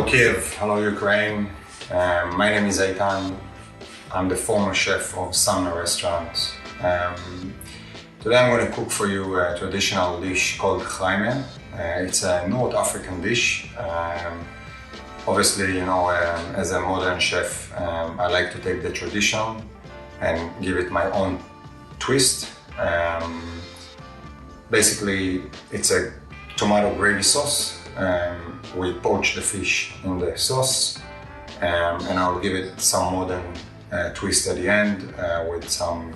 Kiev, hello Ukraine. My name is Yeitana. I'm the former chef of Sumner restaurant. Today I'm going to cook for you a traditional dish called Hraime. It's a North African dish. Obviously, you know, as a modern chef, I like to take the tradition and give it my own twist. Basically, it's a tomato gravy sauce. We poach the fish in the sauce, and I'll give it some modern twist at the end with some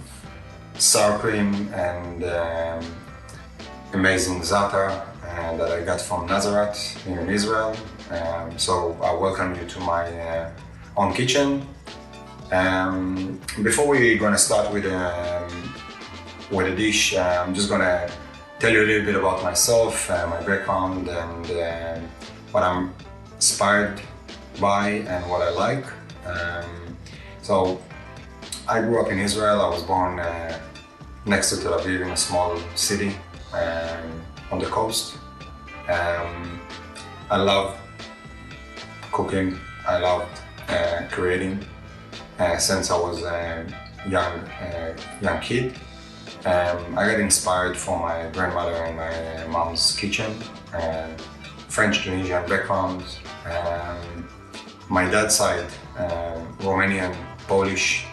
sour cream and amazing za'atar that I got from Nazareth in Israel. So I welcome you to my own kitchen. Before we're gonna start with the dish, I'm just gonna tell you a little bit about myself, my background, and what I'm inspired by and what I like. So I grew up in Israel. I was born next to Tel Aviv in a small city on the coast. I love cooking. I loved creating since I was a young kid. I got inspired from my grandmother and my mom's kitchen, French-Tunisian background. My dad's side, Romanian, Polish.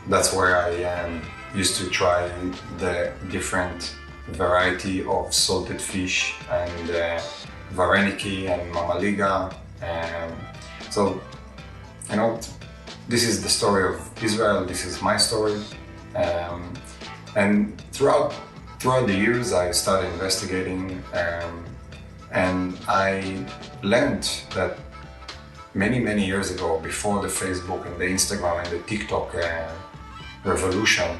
That's where I used to try the different variety of salted fish and vareniki and mamaliga. So, you know, this is the story of Israel. This is my story. And throughout the years, I started investigating, and I learned that many years ago, before the Facebook and the Instagram and the TikTok revolution,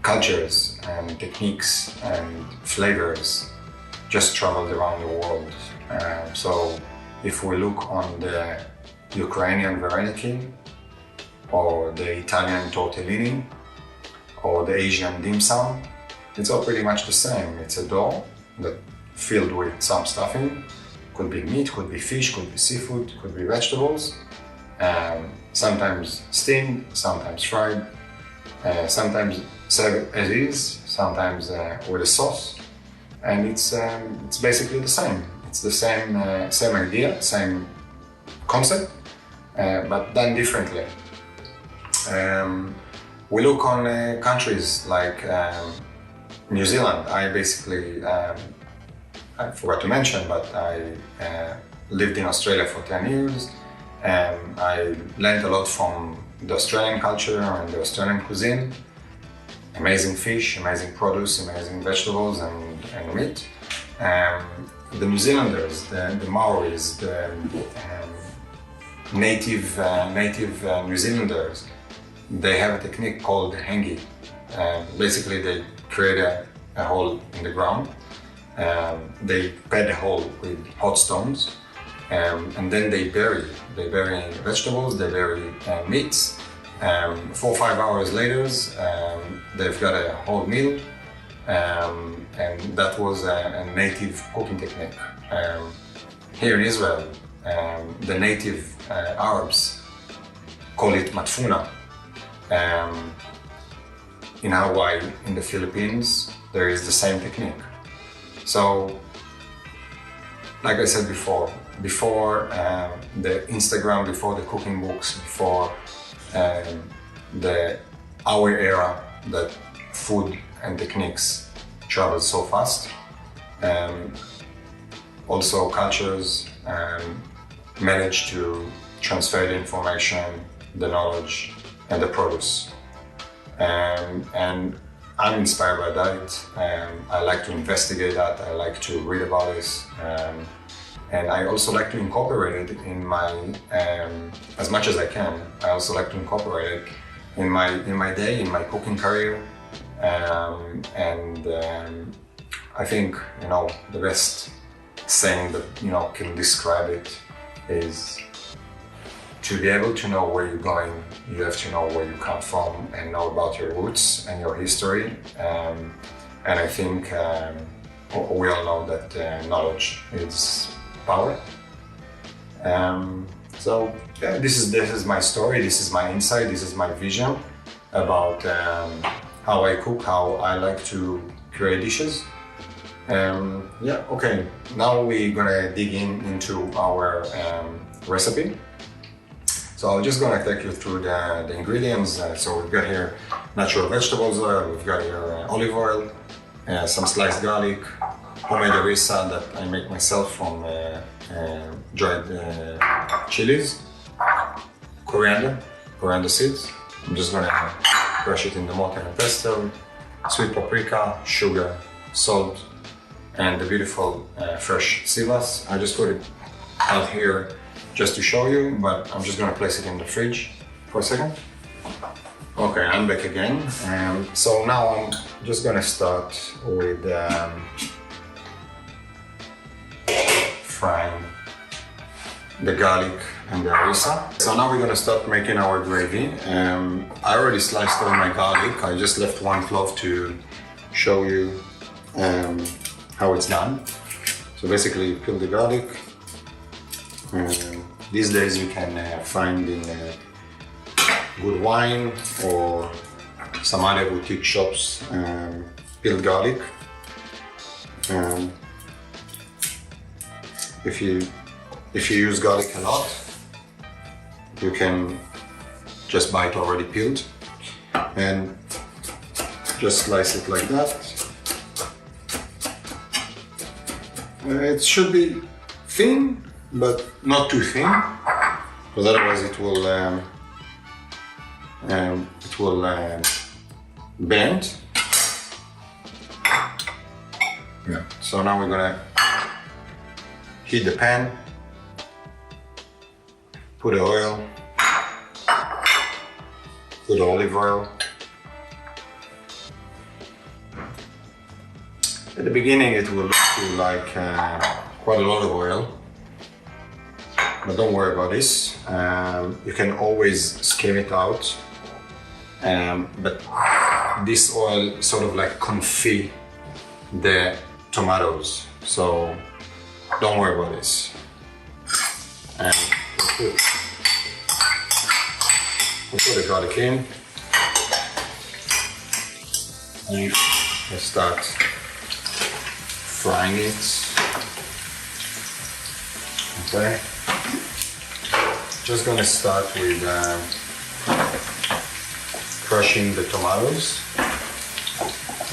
cultures and techniques and flavors just traveled around the world. So if we look on the Ukrainian vareniki, or the Italian tortellini, or the Asian dim sum, it's all pretty much the same. It's a dough that filled with some stuffing. Could be meat, could be fish, could be seafood, could be vegetables. Sometimes steamed, sometimes fried, sometimes served as is, sometimes with a sauce. And it's basically the same. It's the same idea, same concept, but done differently. We look on countries like New Zealand. I basically, I forgot to mention, but I lived in Australia for 10 years. I learned a lot from the Australian culture and the Australian cuisine. Amazing fish, amazing produce, amazing vegetables and meat. The New Zealanders, the Maoris, the native New Zealanders, they have a technique called hangi. Basically, they create a hole in the ground. They pad the hole with hot stones, and then they bury vegetables, they bury meats. 4 or 5 hours later, they've got a whole meal, and that was a native cooking technique. Here in Israel, the native Arabs call it matfuna. In Hawaii, in the Philippines, there is the same technique. So, like I said before the Instagram, before the cooking books, before our era that food and techniques travel so fast, also cultures manage to transfer the information, the knowledge, and the produce. And I'm inspired by that. I like to investigate that. I like to read about this. And I also like to incorporate it in my, as much as I can, I also like to incorporate it in my day, in my cooking career. I think, you know, the best saying that, you know, can describe it is to be able to know where you're going, you have to know where you come from and know about your roots and your history. And I think we all know that knowledge is power. So yeah, this is my story, this is my insight, this is my vision about how I cook, how I like to create dishes. Yeah, okay, now we're gonna dig into our recipe. So I'm just gonna take you through the ingredients. So we've got here natural vegetables oil, we've got here olive oil, some sliced garlic, homemade harissa that I make myself from dried chilies, coriander seeds. I'm just gonna crush it in the mortar and pestle, sweet paprika, sugar, salt, and the beautiful fresh sivas. I just put it out here just to show you, but I'm just gonna place it in the fridge for a second. Okay, I'm back again. So now I'm just gonna start with frying the garlic and the harissa. So now we're gonna start making our gravy. I already sliced all my garlic. I just left one clove to show you how it's done. So basically you peel the garlic. These days you can find in good wine or some other boutique shops peeled garlic. If you use garlic a lot, you can just buy it already peeled and just slice it like that. It should be thin, but not too thin, because otherwise it will bend. Yeah. So now we're gonna heat the pan, put the oil, put the olive oil. At the beginning it will look like quite a lot of oil, but don't worry about this. You can always skim it out, but this oil sort of like confit the tomatoes, so don't worry about this. And we'll put the garlic in and we'll start frying it. Okay. Just gonna start with crushing the tomatoes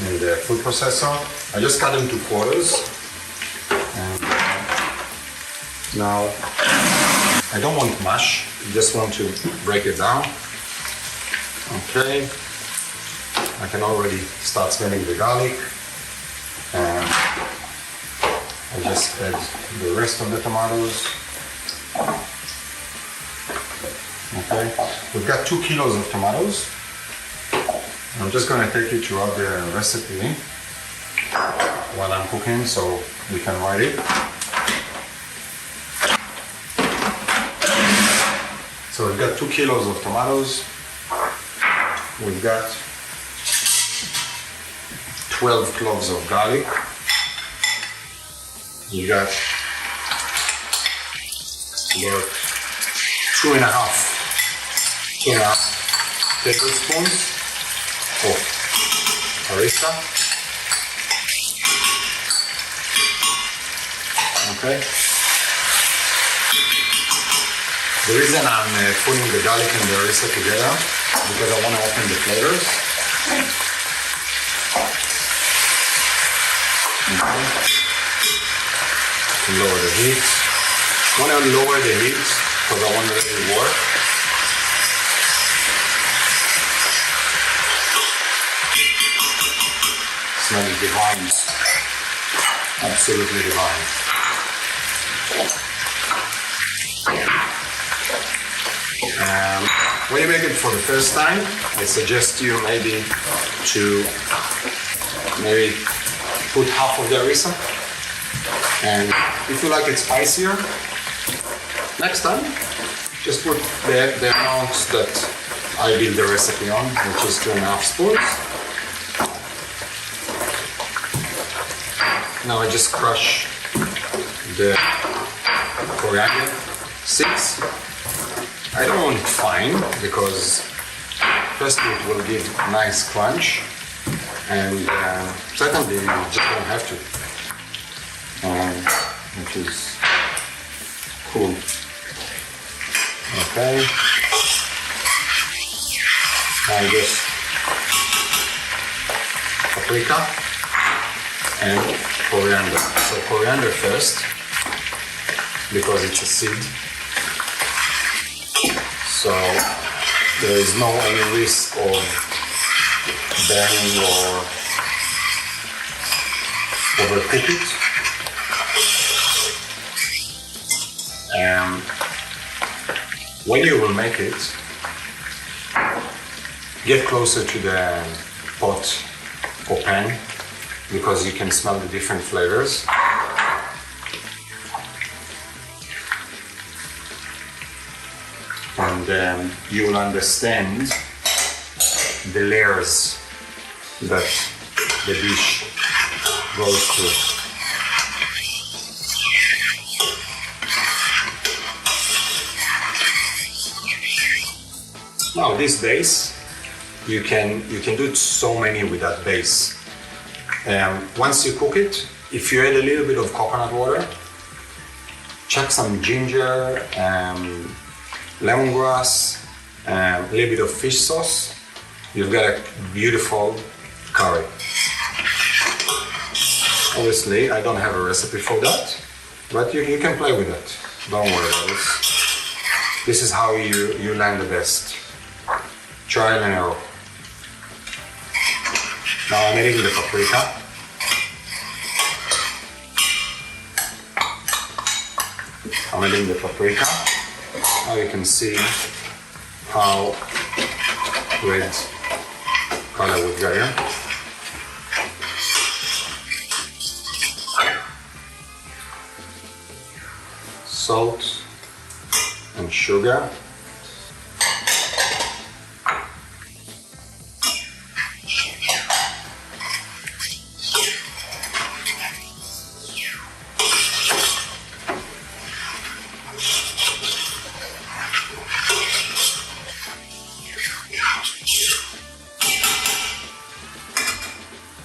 in the food processor. I just cut them to quarters. And now I don't want mush, I just want to break it down. Okay. I can already start smelling the garlic. And I just add the rest of the tomatoes. Okay, we've got 2 kilos of tomatoes. I'm just going to take you throughout the recipe while I'm cooking so we can write it. So we've got 2 kilos of tomatoes. We've got 12 cloves of garlic. We got about 2.5 tablespoons of harissa. Okay. The reason I'm putting the garlic and the harissa together because I want to open the flavors. Okay. Lower the heat. I want to lower the heat because I want to let it work. Smell is divine. Absolutely divine. When you make it for the first time, I suggest you maybe to put half of the harissa. And if you like it spicier, next time, just put the amount that I build the recipe on, which is 2.5 spoons. Now I just crush the coriander seeds. I don't want it fine because firstly it will give a nice crunch, and secondly you just don't have to, which is cool. Okay. Now just paprika and coriander. So coriander first because it's a seed. So there is no any risk of burning or overcook it. When you will make it, get closer to the pot or pan because you can smell the different flavors. And you will understand the layers that the dish goes through. Now this base, you can do so many with that base. Once you cook it, if you add a little bit of coconut water, chuck some ginger, lemongrass, a little bit of fish sauce, you've got a beautiful curry. Obviously, I don't have a recipe for that, but you can play with it. Don't worry about this. This is how you land the best. Trial and error. Now I'm adding the paprika. I'm adding the paprika. Now you can see how red color we got here. Salt and sugar.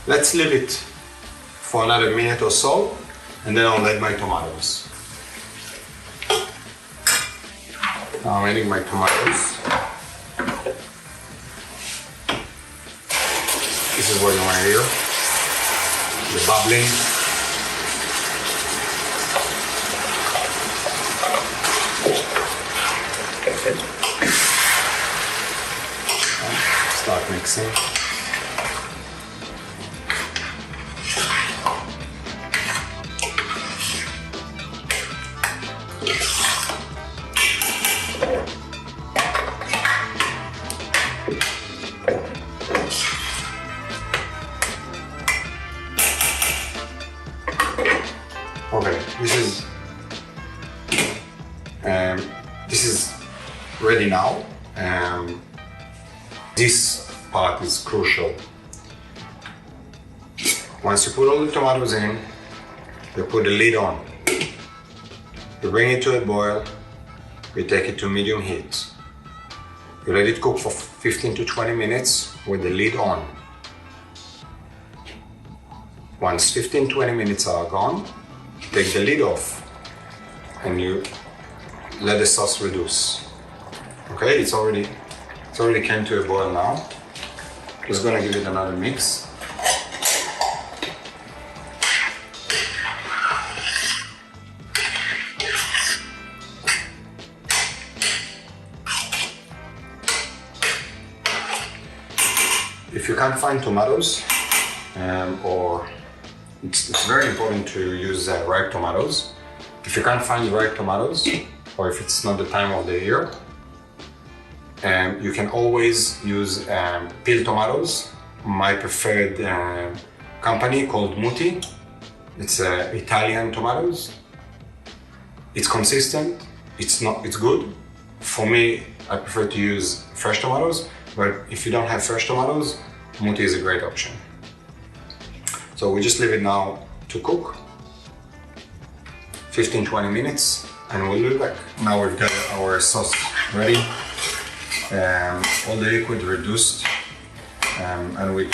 Let's leave it for another minute or so, and then I'll add my tomatoes. Now I'm adding my tomatoes. This is what you want to hear. The bubbling. Start mixing. Okay, this is ready now. This part is crucial. Once you put all the tomatoes in, you put the lid on. You bring it to a boil, you take it to medium heat. You let it cook for 15 to 20 minutes with the lid on. Once 15-20 minutes are gone, take the lid off and you let the sauce reduce. Okay, it's already came to a boil now. Just gonna give it another mix. If you can't find tomatoes, or it's very important to use ripe tomatoes. If you can't find ripe tomatoes, or if it's not the time of the year, you can always use peeled tomatoes. My preferred company called Muti. It's Italian tomatoes. It's consistent. It's good. For me, I prefer to use fresh tomatoes. But if you don't have fresh tomatoes, Muti is a great option. So we just leave it now to cook. 15-20 minutes. and we'll be back. Now we've got our sauce ready. All the liquid reduced, and we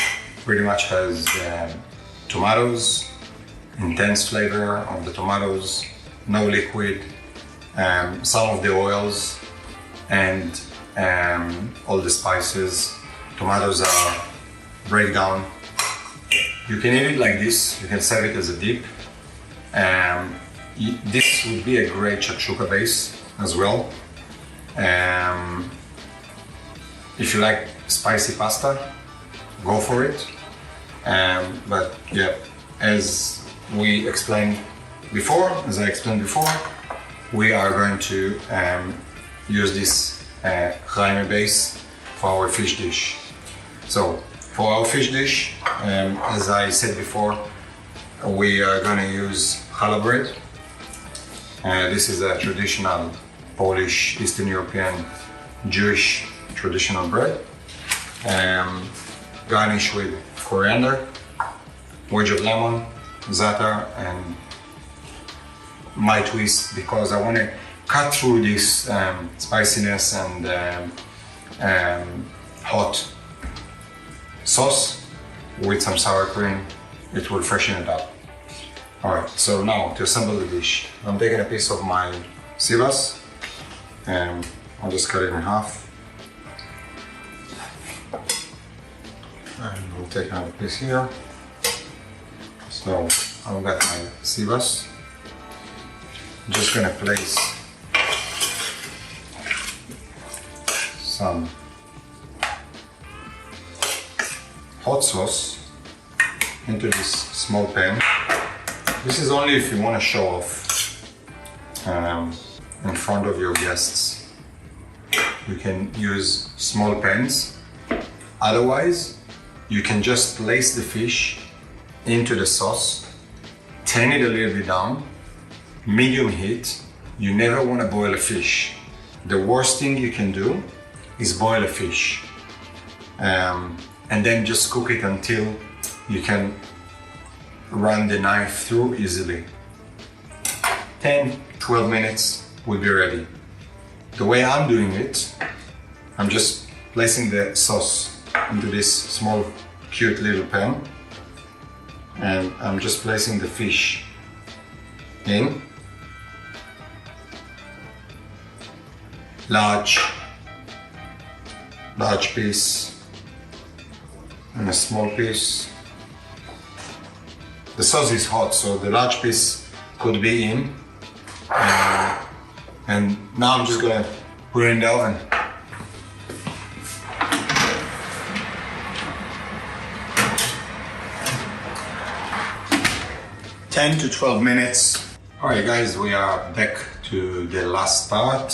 pretty much has tomatoes, intense flavor of the tomatoes, no liquid, some of the oils, and all the spices. Tomatoes are breakdown. You can eat it like this, you can serve it as a dip. This would be a great shakshuka base as well. If you like spicy pasta, go for it. But yeah, as I explained before, we are going to use this Hraime base for our fish dish. So for our fish dish, as I said before, we are going to use challah bread. This is a traditional Polish, Eastern European, Jewish traditional bread. Garnish with coriander, wedge of lemon, za'atar, and my twist, because I want to cut through this spiciness and hot sauce with some sour cream. It will freshen it up. Alright, so now to assemble the dish, I'm taking a piece of my sivas and I'll just cut it in half. And we'll take another piece here. So I've got my sivas. I'm just gonna place some hot sauce into this small pan. This is only if you want to show off in front of your guests. You can use small pans. Otherwise, you can just place the fish into the sauce, turn it a little bit down, medium heat. You never want to boil a fish. The worst thing you can do is boil a fish. And then just cook it until you can run the knife through easily. 10-12 minutes will be ready. The way I'm doing it, I'm just placing the sauce into this small cute little pan, and I'm just placing the fish in. Large piece and a small piece. The sauce is hot, so the large piece could be in. And now I'm just gonna put it in the oven. (10 to 12 minutes). Alright guys, we are back to the last part,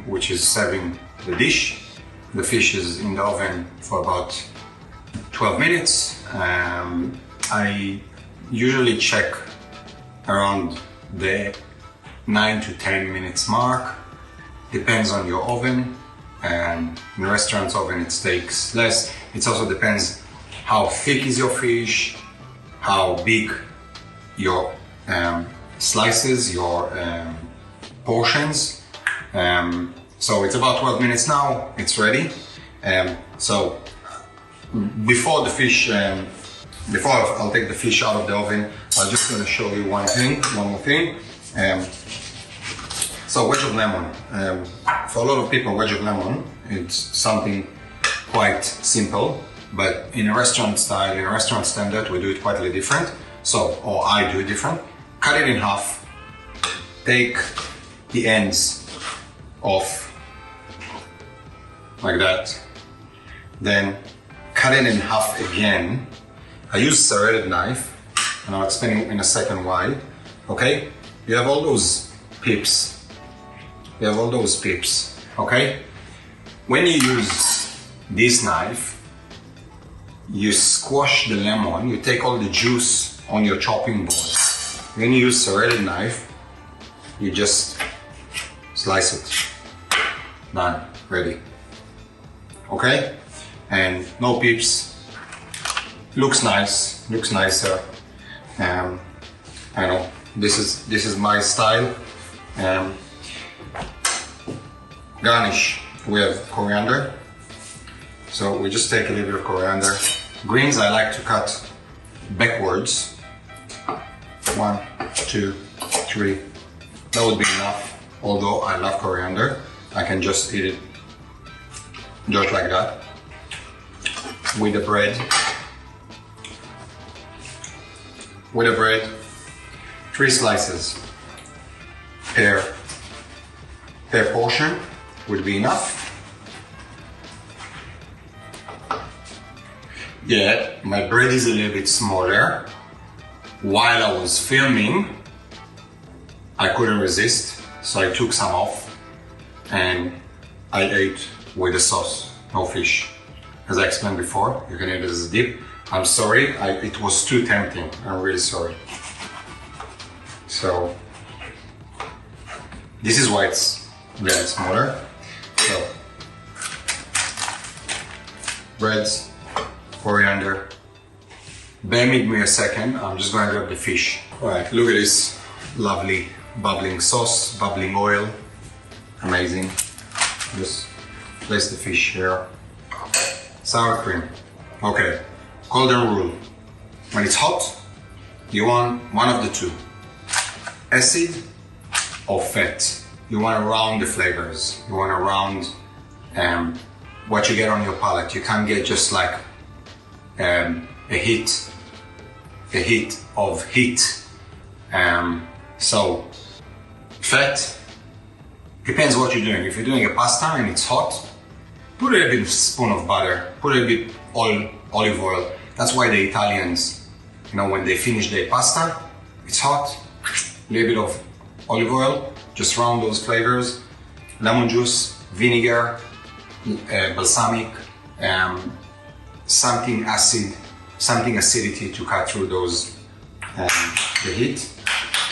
which is serving the dish. The fish is in the oven for about 12 minutes. I usually check around the 9 to 10 minutes mark. Depends on your oven. In the restaurant's oven it takes less. It also depends how thick is your fish, how big your slices, your portions. So it's about 12 minutes now, it's ready. So before the fish, before I'll take the fish out of the oven, I'm just going to show you one more thing. So wedge of lemon. For a lot of people, wedge of lemon, it's something quite simple, but in a restaurant style, in a restaurant standard, we do it quite different. So, or I do it different. Cut it in half, take the ends off, like that, then cut it in half again. I use serrated knife, and I'll explain in a second why. Okay, you have all those pips. Okay? When you use this knife, you squash the lemon, you take all the juice on your chopping board. When you use serrated knife, you just slice it. Done, ready. Okay? And no pips. Looks nice, looks nicer. I know this is my style. Garnish, we have coriander. So we just take a little bit of coriander. Greens I like to cut backwards. 1, 2, 3. That would be enough. Although I love coriander, I can just eat it just like that. With the bread. With the bread, 3 slices per portion would be enough. Yeah, my bread is a little bit smaller. While I was filming, I couldn't resist, so I took some off and I ate with the sauce, no fish. As I explained before, you can eat it as a dip. I'm sorry, it was too tempting. I'm really sorry. So, this is why it's very smaller. So, breads, coriander. Bear with me a second, I'm just going to grab the fish. Alright, look at this lovely bubbling sauce, bubbling oil. Amazing. Just place the fish here. Sour cream. Okay, golden rule. When it's hot, you want one of the two. Acid or fat. You want to round the flavors. You want to round what you get on your palate. You can't get just like a hit of heat. So fat depends what you're doing. If you're doing a pasta and it's hot, put a bit of spoon of butter, put a bit olive oil. That's why the Italians, you know, when they finish their pasta, it's hot, a little bit of olive oil, just round those flavors, lemon juice, vinegar, balsamic, something acid, something acidity to cut through those the heat.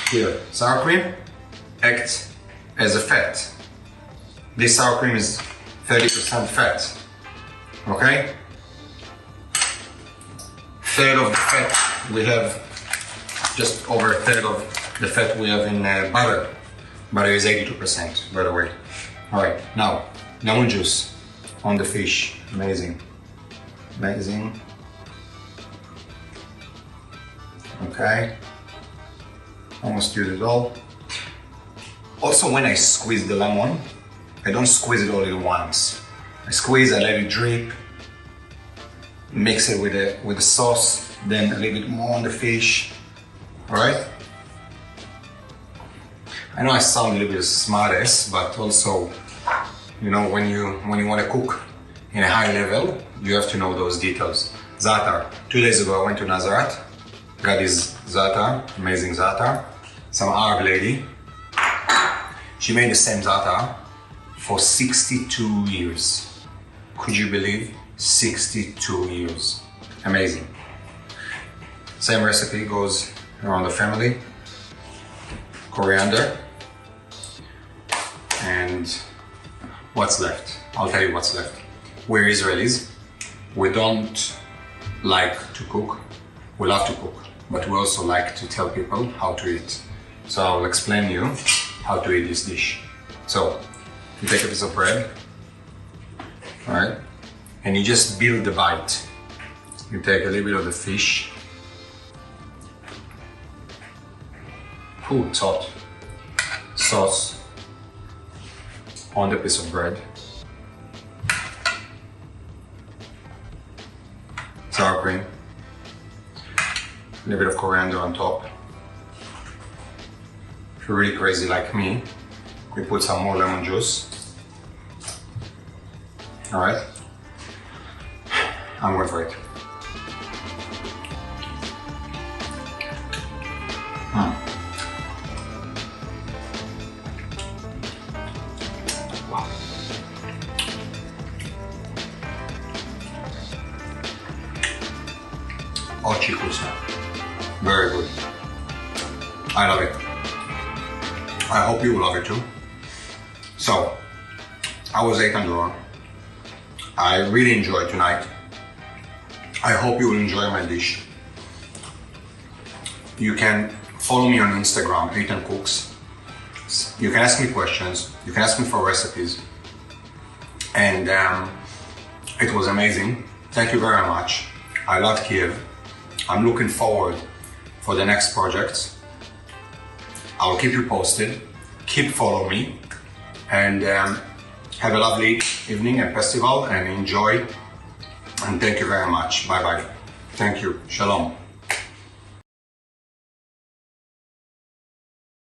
Here, sour cream acts as a fat. This sour cream is 30% fat. Okay? Third of the fat we have, just over a third of the fat we have in butter. Butter is 82%, by the way. Alright, now lemon juice on the fish. Amazing. Amazing. Okay. Almost used it all. Also, when I squeeze the lemon, I don't squeeze it all at once. I squeeze, I let it drip, mix it with the sauce, then a little bit more on the fish. Alright? I know I sound a little bit smartass, but also, you know, when you want to cook in a high level, you have to know those details. Za'atar. 2 days ago I went to Nazareth, got this za'atar, amazing za'atar. Some Arab lady. She made the same za'atar for 62 years. Could you believe? 62 years. Amazing. Same recipe goes around the family. Coriander. And what's left? I'll tell you what's left. We're Israelis. We don't like to cook. We love to cook, but we also like to tell people how to eat. So I'll explain you how to eat this dish. So you take a piece of bread, alright, and you just build the bite. You take a little bit of the fish. Ooh, it's hot. Sauce on the piece of bread. Sour cream. A little bit of coriander on top. If you're really crazy like me, we put some more lemon juice. Alright. I'm going for it. Wow. Ochi kusa. Very good. I love it. I hope you will love it too. So, I was Yeitana Doron. I really enjoyed tonight. I hope you will enjoy my dish. You can follow me on Instagram, Yeitana Cooks. You can ask me questions. You can ask me for recipes. And it was amazing. Thank you very much. I love Kiev. I'm looking forward for the next projects. I'll keep you posted. Keep following me. And have a lovely evening and festival and enjoy. And thank you very much. Bye bye. Thank you. Shalom.